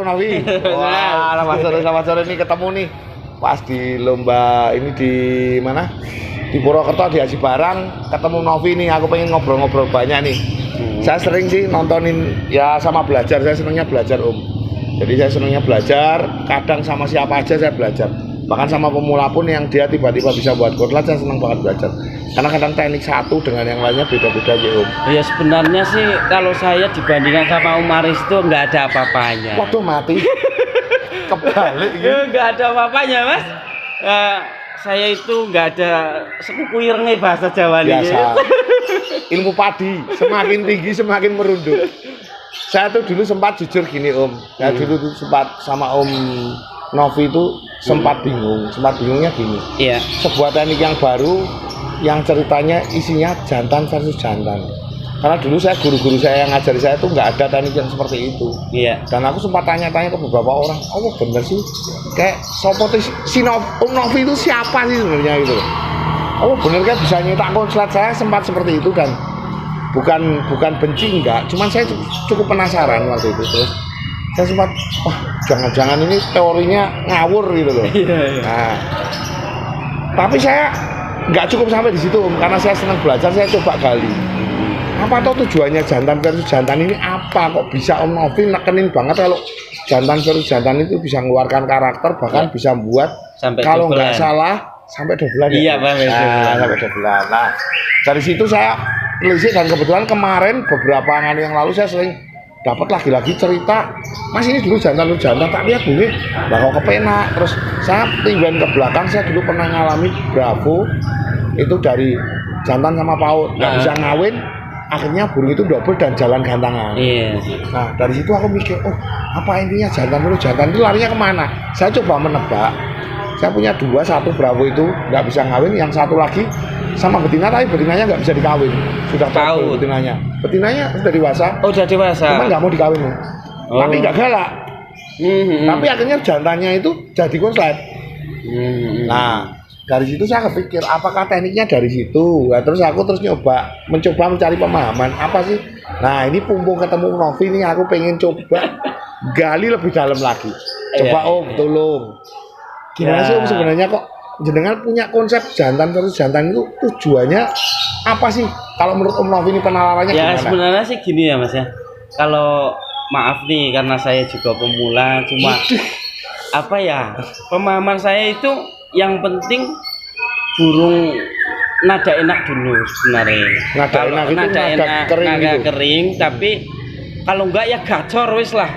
Nawi. Wah, selamat sore ini ketemu nih. Pas di lomba ini di mana? Di Purwokerto di Aji Barang ketemu Novi nih. Aku pengen ngobrol-ngobrol banyak nih. Saya sering sih nontonin ya sama belajar. Saya senangnya belajar Jadi saya senangnya belajar. Kadang sama siapa aja saya belajar. Bahkan sama pemula pun yang dia tiba-tiba bisa buat korlat, saya senang banget belajar. Karena kadang teknik satu dengan yang lainnya beda-beda ya Ya sebenarnya sih kalau saya dibandingkan sama Aris itu nggak ada apa-apanya. Waduh mati. Kebalik gitu. Nggak ada apa-apanya Mas. Saya itu nggak ada sepupu ireng bahasa Jawa ini. Biasa. Ilmu padi semakin tinggi semakin merunduk. Saya tuh dulu sempat jujur gini Saya dulu tuh sempat sama Novi itu sempat bingung. Sempat bingungnya gini. Iya. Sebuah teknik yang baru yang ceritanya isinya jantan versus jantan. Karena dulu guru-guru saya yang ngajari saya tuh nggak ada teknik yang seperti itu. Iya. Dan aku sempat tanya-tanya ke beberapa orang, oh bener sih, kayak sopo si Novi itu siapa sih sebenarnya gitu. Oh bener kan bisa nyetak konslet, saya sempat seperti itu dan bukan benci enggak, cuman saya cukup penasaran waktu itu. Terus saya sempat, wah jangan-jangan ini teorinya ngawur gitu loh. Iya. Nah, tapi saya nggak cukup sampai di situ karena saya senang belajar, saya coba gali. Apa tau tujuannya jantan versus jantan ini apa? Kok bisa Novi nekenin banget kalau jantan versus jantan itu bisa mengeluarkan karakter, bahkan bisa membuat sampai kalau nggak salah sampai 2 bulan. Iya, Bang, sampai 2 bulan. Nah, dari situ saya telisik dan kebetulan kemarin beberapa hari yang lalu saya sering dapat lagi-lagi cerita, Mas ini dulu jantan tak lihat bunyi lah kok kepenak. Terus saya rewind ke belakang, saya dulu pernah ngalami Bravo itu dari jantan sama paut nggak bisa ngawin, akhirnya burung itu double dan jalan gantangan. Iya. Nah dari situ aku mikir, oh apa intinya jantan itu larinya kemana? Saya coba menebak. Saya punya 2, satu Bravo itu nggak bisa ngawin, yang satu lagi sama betina tapi betinanya nggak bisa dikawin. Sudah tahu betinanya sudah dewasa. Oh sudah dewasa. Cuma nggak mau dikawin tapi nggak galak. Tapi akhirnya jantannya itu jadi konslet. Nah dari situ saya kepikir apakah tekniknya dari situ. Nah, terus aku mencoba mencari pemahaman apa sih. Nah ini pumpung ketemu Novi ini aku pengen coba gali lebih dalam lagi. Coba tolong gimana sih sebenarnya kok jenengan punya konsep jantan versus jantan itu tujuannya apa sih? Kalau menurut Novi ini penalarannya ya, gimana? Ya sebenarnya sih gini ya Mas ya. Kalau maaf nih karena saya juga pemula, cuma apa ya, pemahaman saya itu yang penting burung nada enak dulu sebenarnya. Nada kering, tapi kalau enggak ya gacor wis lah.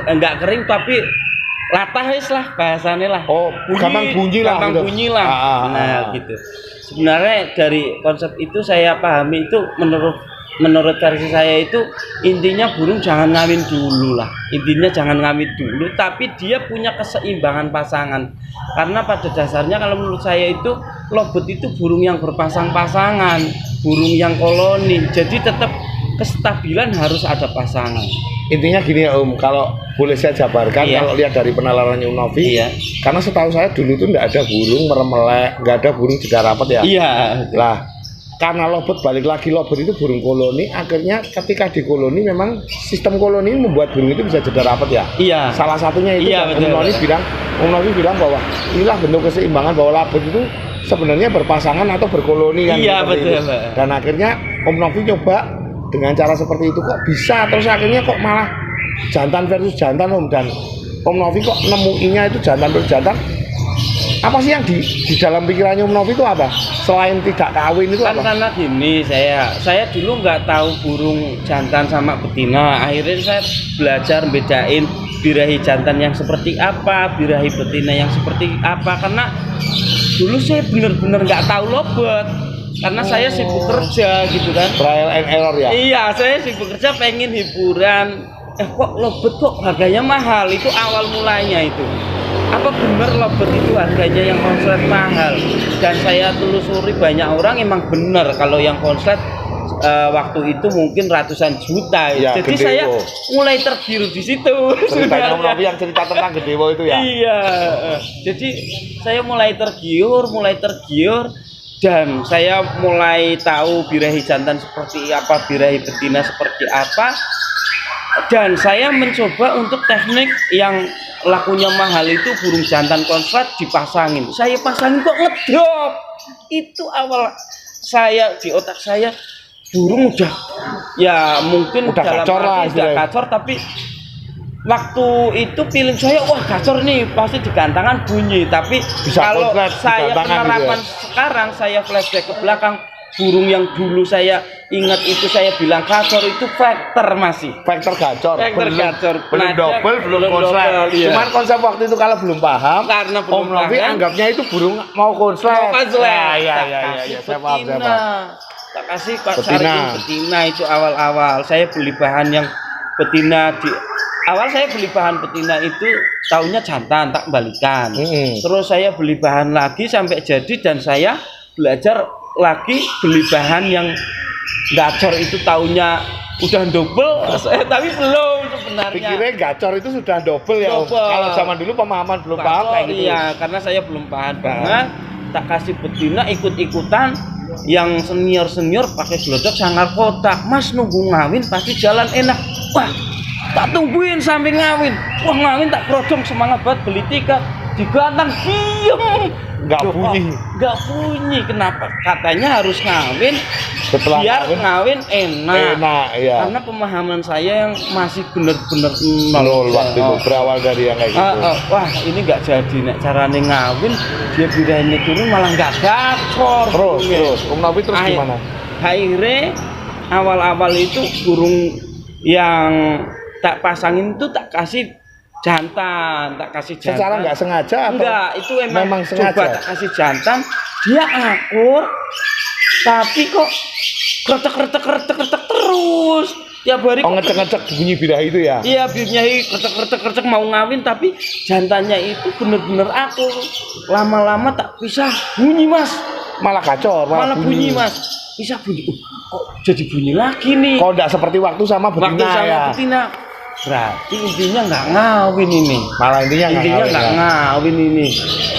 Enggak kering tapi latah wis lah bahasanya lah. Oh, gampang bunyi lah. Nah, gitu. Sebenarnya dari konsep itu saya pahami itu menurut versi saya itu intinya burung jangan ngawin dulu lah. Intinya jangan ngawin dulu, tapi dia punya keseimbangan pasangan. Karena pada dasarnya kalau menurut saya itu lobet itu burung yang berpasang-pasangan, burung yang koloni. Jadi tetap kestabilan harus ada pasangan. Intinya gini ya kalau boleh saya jabarkan, kalau lihat dari penalarannya Novi, karena setahu saya dulu itu nggak ada burung meremelek, nggak ada burung jeda rapet ya. Iya. Lah, karena lobet balik lagi lobet itu burung koloni, akhirnya ketika di koloni memang sistem koloni ini membuat burung itu bisa jeda rapet ya. Iya. Salah satunya itu Om Novi bilang bahwa inilah bentuk keseimbangan bahwa lobet itu sebenarnya berpasangan atau berkoloni kan. Iya betul. Dan akhirnya Om Novi coba dengan cara seperti itu kok bisa, terus akhirnya kok malah jantan versus jantan dan Om Novi kok nemuinya itu jantan versus jantan. Apa sih yang di dalam pikirannya Om Novi itu apa? Selain tidak kawin itu kan apa? Karena gini, saya dulu nggak tahu burung jantan sama betina. Akhirnya saya belajar bedain birahi jantan yang seperti apa, birahi betina yang seperti apa. Karena dulu saya benar-benar nggak tahu lobet. Karena saya sibuk kerja gitu kan. Trial and error ya? Iya, saya sibuk kerja pengen hiburan. Kok lobet kok harganya mahal? Itu awal mulanya itu. Apa benar lobet itu harganya yang konslet mahal? Dan saya telusuri banyak orang emang benar kalau yang konslet waktu itu mungkin ratusan juta. Ya, jadi Gedewo. Saya mulai tergiur di situ. Ceritanya Om Novi yang cerita tentang Gedewo itu ya? Iya. Jadi saya mulai tergiur. Dan saya mulai tahu birahi jantan seperti apa, birahi betina seperti apa. Dan saya mencoba untuk teknik yang lakunya mahal itu burung jantan konslet dipasangin. Saya pasangin kok ngedrop. Itu awal saya di otak saya burung udah ya mungkin udah dalam gacor lah, arti udah gacor, tapi waktu itu feeling saya wah gacor nih pasti di gantangan bunyi. Tapi bisa kalau konslet, saya penerapan gitu ya? sekarang saya flashback ke belakang, burung yang dulu saya ingat itu saya bilang gacor itu vector masih. Vector gacor. Vector gacor. Belum double, belum konslet. Iya. Cuman konsep waktu itu kalau belum paham, Karena belum Om Novi paham, anggapnya itu burung mau konslet. mau konslet. Iya, Tak iya, kasih iya, saya paham, saya betina. paham. Tak kasih Pak Betina. Syarifin betina itu awal-awal. Saya beli bahan yang betina di awal saya beli bahan betina itu tahunnya jantan tak kembalikan. Terus saya beli bahan lagi sampai jadi dan saya belajar lagi beli bahan yang gacor itu tahunnya udah double, tapi belum sebenarnya. Pikirnya gacor itu sudah double ya Om. Double. Kalau zaman dulu pemahaman belum paham kayak gitu. Iya, karena saya belum paham banget. Tak kasih betina ikut-ikutan, yang senior pakai gelodok sangar kotak. Mas nunggu ngawin pasti jalan enak. Wah, tak tungguin sampai ngawin. Wah, ngawin tak kerodong semangat banget beli tiket. Digantang diem. Nggak bunyi. Nggak bunyi. Kenapa? Katanya harus ngawin Setelah biar ngawin enak. enak ya. Karena pemahaman saya yang masih bener-bener Nol waktu itu berawal dari yang kayak gitu. wah ini nggak jadi nek carane ngawin dia birainnya turun malah nggak gacor. Terus Om Novi terus gimana? Akhirnya awal-awal itu burung yang tak pasangin itu tak kasih jantan, tak kasih jantan. Secara nggak sengaja atau? Enggak, itu memang sengaja? coba tak kasih jantan, dia akur, tapi kok kretek terus. Tiap hari ngecek bunyi birahi itu ya? Iya, bibirnya kretek mau ngawin tapi jantannya itu bener-bener akur. Lama-lama tak bisa bunyi Mas. Malah gacor, Malah bunyi Mas. Bisa bunyi. Kok jadi bunyi lagi nih? Kok enggak seperti waktu sama betina Waktu sama ya? betina. Berarti intinya nggak ngawin ini. Malah intinya nggak ngawin ini.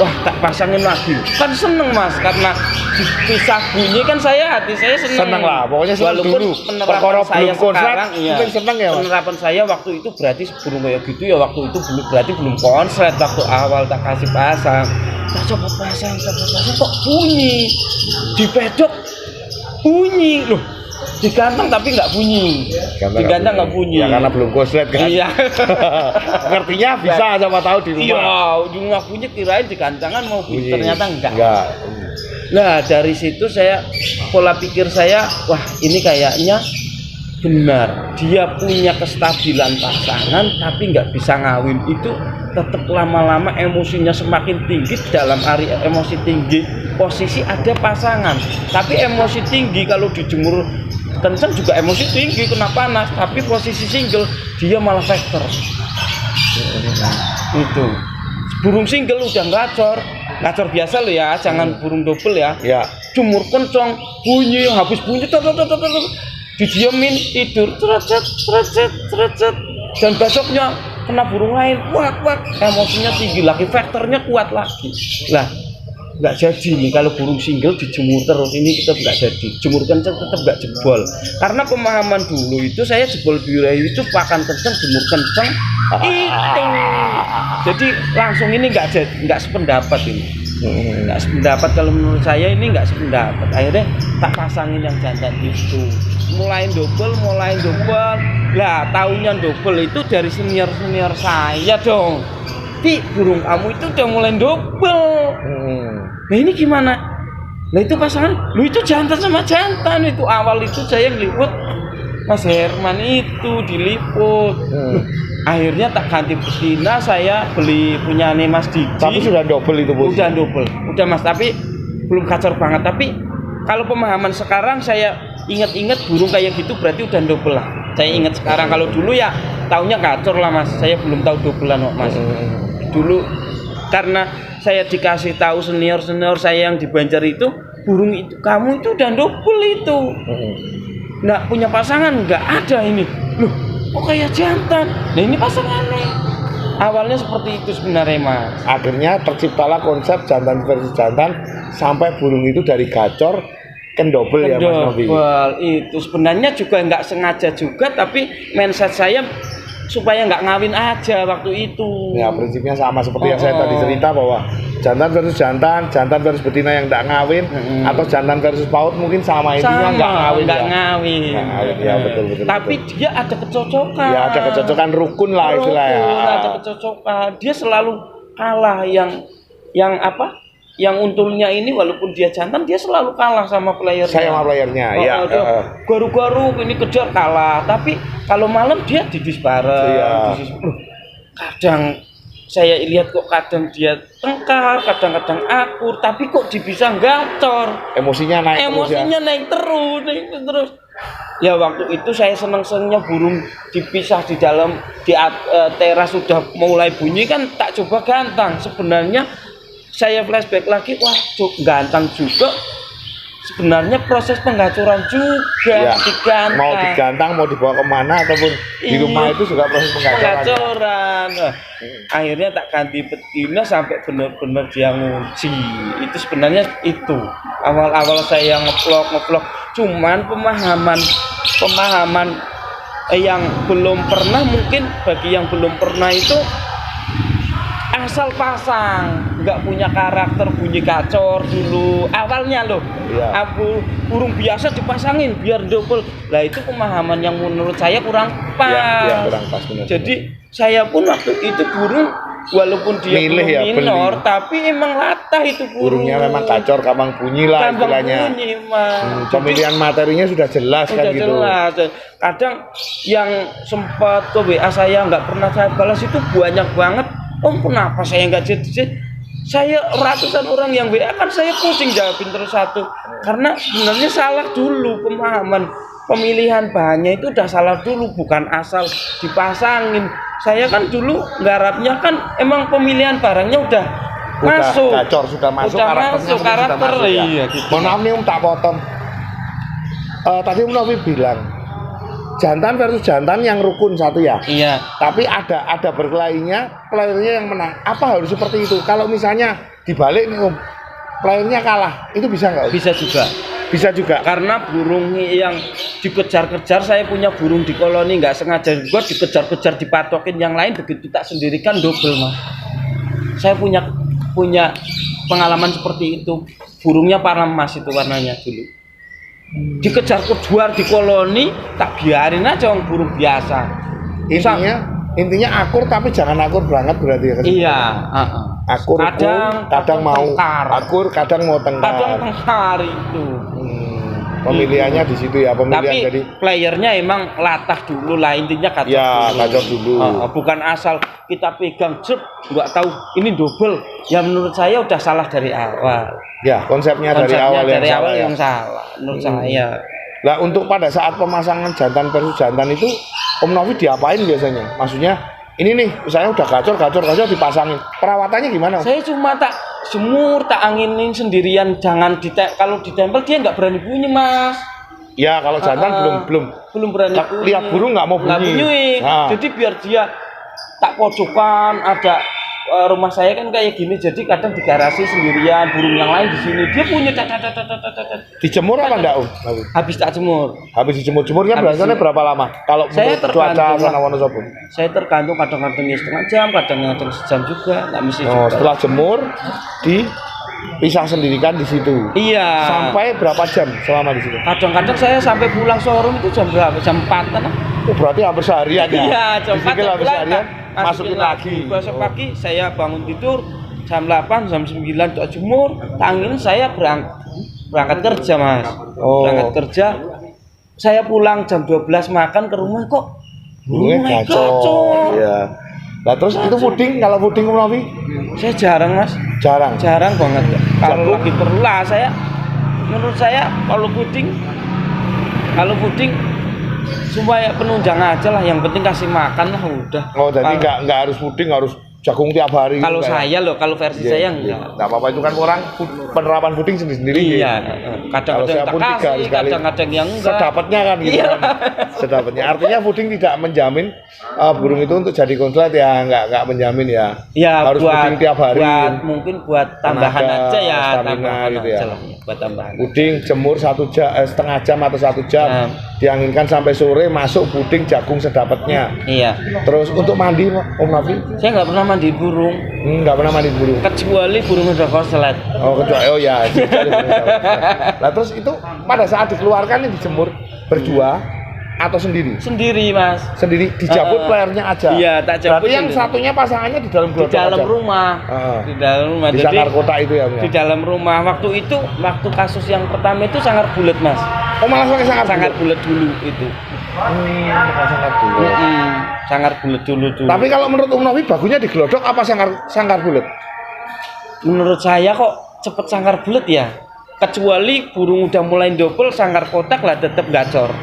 Wah, tak pasangin lagi. Kan seneng Mas karena dipisah bunyi kan hati saya seneng. Seneng lah, pokoknya seneng walaupun dulu. penerapan Perkara saya belum konslet, sekarang iya. mungkin seneng ya, Mas? Penerapan saya waktu itu berarti burung kayak gitu ya waktu itu belum berarti belum konslet waktu awal tak kasih pasang. Tak coba pasang kok bunyi. Di pedok bunyi loh. Digantang tapi nggak bunyi. Digantang nggak bunyi. Ya karena belum konslet kan. Iya. Ngertinya bisa siapa tahu di rumah. Iya, di rumah bunyi kirain digantangan mau bunyi. Ternyata enggak. Enggak. Nah, dari situ saya pola pikir saya, wah ini kayaknya benar. Dia punya kestabilan pasangan tapi nggak bisa ngawin itu tetap lama-lama emosinya semakin tinggi. Dalam hari emosi tinggi, posisi ada pasangan. Tapi emosi tinggi kalau dijemur kencang juga emosi tinggi kena panas, tapi posisi single dia malah vector. Itu burung single udah gacor biasa lo ya, jangan burung double ya. Ya. Jemur kencang bunyi, habis bunyi didiemin tidur trecet dan besoknya kena burung lain wak emosinya tinggi lagi, vektornya kuat lagi lah. Nggak jadi nih kalau burung single dijemur terus, ini kita nggak jadi. Jemur kencang tetap nggak jebol karena pemahaman dulu itu saya jebol birahi itu pakan kencang jemur kencang itu jadi langsung ini nggak sependapat ini. Nggak sependapat kalau menurut saya ini nggak sependapat. Akhirnya tak pasangin yang jantan itu mulai double lah. Tahunya double itu dari senior saya dong. Ti, burung kamu itu udah mulai double. Nah ini gimana? Nah itu pasangan, lu itu jantan sama jantan itu awal itu saya ngeliput Mas Herman itu diliput. Akhirnya tak ganti betina, saya beli punya Mas Didi. Tapi sudah double itu bos. Udah double, udah Mas, tapi belum gacor banget. Tapi kalau pemahaman sekarang saya ingat-ingat burung kayak gitu berarti udah double lah. Saya ingat sekarang, kalau dulu ya taunya gacor lah Mas. Saya belum tahu doublean kok Mas. Dulu karena saya dikasih tahu senior saya yang di Banjar itu burung itu kamu itu udah double itu. Nggak punya pasangan nggak ada ini. Loh, kok kayak jantan? Nah ini pasangannya. Awalnya seperti itu sebenarnya Mas. Akhirnya terciptalah konsep jantan versi jantan sampai burung itu dari gacor Ken double ya Mas Novi. Double itu sebenarnya juga nggak sengaja juga, tapi mindset saya supaya nggak ngawin aja waktu itu. Ya prinsipnya sama seperti yang saya tadi cerita bahwa jantan versus jantan, jantan versus betina yang nggak ngawin, atau jantan versus paut mungkin sama intinya nggak ngawin. Nggak ngawin. Ya betul. Tapi dia ada kecocokan. Ya ada kecocokan rukun lah istilahnya. Ada kecocokan. Dia selalu kalah yang apa? Yang untulnya ini walaupun dia jantan dia selalu kalah sama playernya. Saya sama playernya, ya. Garu-garu ini kejar kalah, tapi kalau malam dia didis bareng. Kadang saya lihat kok kadang dia tengkar, kadang-kadang akur, tapi kok bisa gacor. Emosinya naik terus. Ya waktu itu saya seneng-senengnya burung dipisah di dalam teras sudah mulai bunyi kan tak coba gantang. Sebenarnya saya flashback lagi, wah gantang juga. Sebenarnya proses penggacuran juga digantang. Mau digantang, mau dibawa kemana ataupun di rumah itu juga proses penggacuran. Akhirnya tak ganti betina sampai benar-benar dia ngunci. Itu sebenarnya itu awal-awal saya ngeplok. Cuman pemahaman yang belum pernah, mungkin bagi yang belum pernah itu asal pasang, nggak punya karakter, bunyi gacor dulu awalnya loh. Burung biasa dipasangin biar double. Lah itu pemahaman yang menurut saya kurang pas. Kurang pas benar. Jadi saya pun waktu itu burung walaupun dia minor, tapi emang latah itu burungnya memang gacor, gampang bunyi lah istilahnya. Pemilihan materinya sudah jelas kan gitu. Jelas. Kadang yang sempat ke WA saya nggak pernah saya balas itu banyak banget. Kenapa saya nggak jadi? Saya ratusan orang yang WA kan saya pusing jawabin terus satu. Karena sebenarnya salah dulu pemahaman pemilihan bahannya itu udah salah dulu, bukan asal dipasangin. Saya kan dulu nggarapnya kan emang pemilihan barangnya udah masuk. Gacor, sudah masuk karakter. Iya, gitu. Mohon maaf nih tak potong. Tadi Novi bilang jantan versus jantan yang rukun satu ya. Iya. Tapi ada berkelainya, playernya yang menang. Apa harus seperti itu? Kalau misalnya dibalik nih playernya kalah, itu bisa nggak? Bisa juga. Karena burung yang dikejar-kejar, saya punya burung di koloni nggak sengaja gua dikejar-kejar dipatokin yang lain, begitu tak sendirikan double Mas. Saya punya pengalaman seperti itu. Burungnya Paramas itu warnanya dulu. Dikejar-kejar di koloni, tak biarin aja orang burung biasa. Intinya akur tapi jangan akur banget berarti ya. Iya, akur kadang mau tengkar. Akur kadang mau tengkar. Kadang tengkar itu. Pemilihannya di situ ya, tapi jadi playernya emang latah dulu lah, intinya gacor dulu. Bukan asal kita pegang nggak tahu ini double. Ya menurut saya udah salah dari awal. Ya, konsepnya dari awal yang salah menurut saya. Lah untuk pada saat pemasangan jantan versus jantan itu Om Novi diapain biasanya? Maksudnya ini nih, saya udah gacor dipasangin. Perawatannya gimana? Saya cuma tak jemur, tak anginin sendirian, kalau ditempel dia nggak berani bunyi Mas. Ya kalau jantan belum berani bunyi. Lihat burung nggak mau bunyi. Jadi biar dia tak pojokan, ada rumah saya kan kayak gini, jadi kadang di garasi sendirian, burung yang lain di sini dia punya dijemur apa enggak Om? Habis tak jemur. Habis dijemurnya biasanya berapa lama? Kalau saya cuaca sana Wonosobo? Saya tergantung, kadang-kadang setengah jam, kadang-kadang sejam juga, nggak mesti juga. Setelah jemur dipisah sendirikan di situ. Iya. Sampai berapa jam selama di situ? Kadang-kadang saya sampai pulang showroom itu jam berapa? Jam 4 kan? Berarti hampir seharian ya? Iya, jam 4 hampir seharian. Masukin lagi. Besok pagi saya bangun tidur jam 8, jam 9 tak jemur, tangin saya berangkat kerja Mas. Berangkat kerja. Saya pulang jam 12 makan ke rumah kok burungnya gacor. Iya. Lah terus itu puding, kalau puding Novi? Saya jarang Mas. Jarang banget. Kalau lagi perlu lah menurut saya kalau puding supaya penunjang aja lah, yang penting kasih makan lah udah. Jadi nggak harus puding, harus jagung tiap hari. Kalau saya kalau versi saya enggak. Nggak apa-apa, itu kan orang penerapan puding sendiri-sendiri. Iya. Kadang-kadang yang enggak. Sedapatnya kan gitu kan. Sedapatnya. Artinya puding tidak menjamin burung itu untuk jadi konslet ya, nggak menjamin ya. Iya, harus puding tiap hari. Mungkin buat tambahan aja ya, tambahan gitu ya. buat tambahan. Puding jemur 1 jam, setengah jam atau 1 jam, dianginkan sampai sore, masuk puding jagung sedapatnya. Iya. Terus untuk mandi Om Novi? Saya nggak pernah mandi burung. Nggak pernah mandi burung. Kecuali burung udah korslet. Oh kecuali, oh ya. Nah terus itu pada saat dikeluarkan ini dijemur berdua atau sendiri? Sendiri mas. Sendiri dijabut playernya aja. Iya tak jabut. Berarti yang satunya pasangannya di dalam di dalam aja. rumah. Di dalam rumah. Di Sangkar Kota itu ya. Di dalam rumah. Waktu itu, waktu kasus yang pertama itu sangat bulat mas. Oh malah sangat bulat dulu itu. Sangat bulat. Sangat bulat dulu. Tapi kalau menurut Om Novi bagusnya digelodok apa sangkar bulat? Menurut saya kok cepet sangkar bulat ya. Kecuali burung udah mulai double sangkar kotak lah tetap gacor.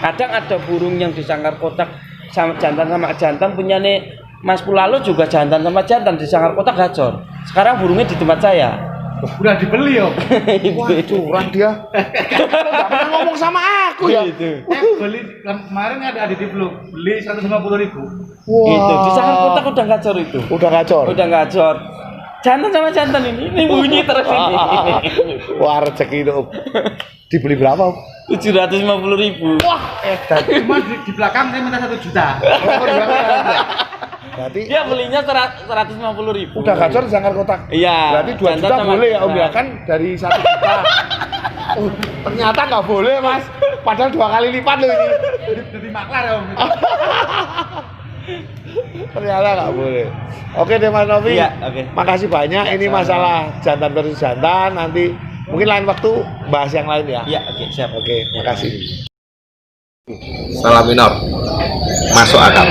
Kadang ada burung yang di sangkar kotak sama jantan punya nih Mas Pulalo juga jantan sama jantan di sangkar kotak gacor. Sekarang burungnya di tempat saya. Udah dibeli yo. Wah curang dia. Enggak pernah ngomong sama aku ya. Itu. Beli kemarin ada di Blue, beli 150.000. Wah. Itu di sangkar kotak udah gacor itu. Udah gacor. Udah gacor. Jantan sama jantan ini bunyi terus ini. Wah rezeki itu. Dibeli berapa? 750.000. Wah, Cuma di belakang saya minta 1 juta. Berarti Dia belinya 150.000. udah gacor di sangkar kotak. Iya. Berarti 2 juta boleh ya Om ya kan dari 1 juta. Ternyata nggak boleh Mas. Padahal 2 kali lipat loh ini. Jadi maklar ya Om. Ternyata nggak boleh. Oke deh Mas Novi. Iya, oke. Makasih banyak. Ini masalah jantan versus jantan. Nanti mungkin lain waktu bahas yang lain ya. Iya, oke, siap. Oke, makasih. Salah minor, masuk akal.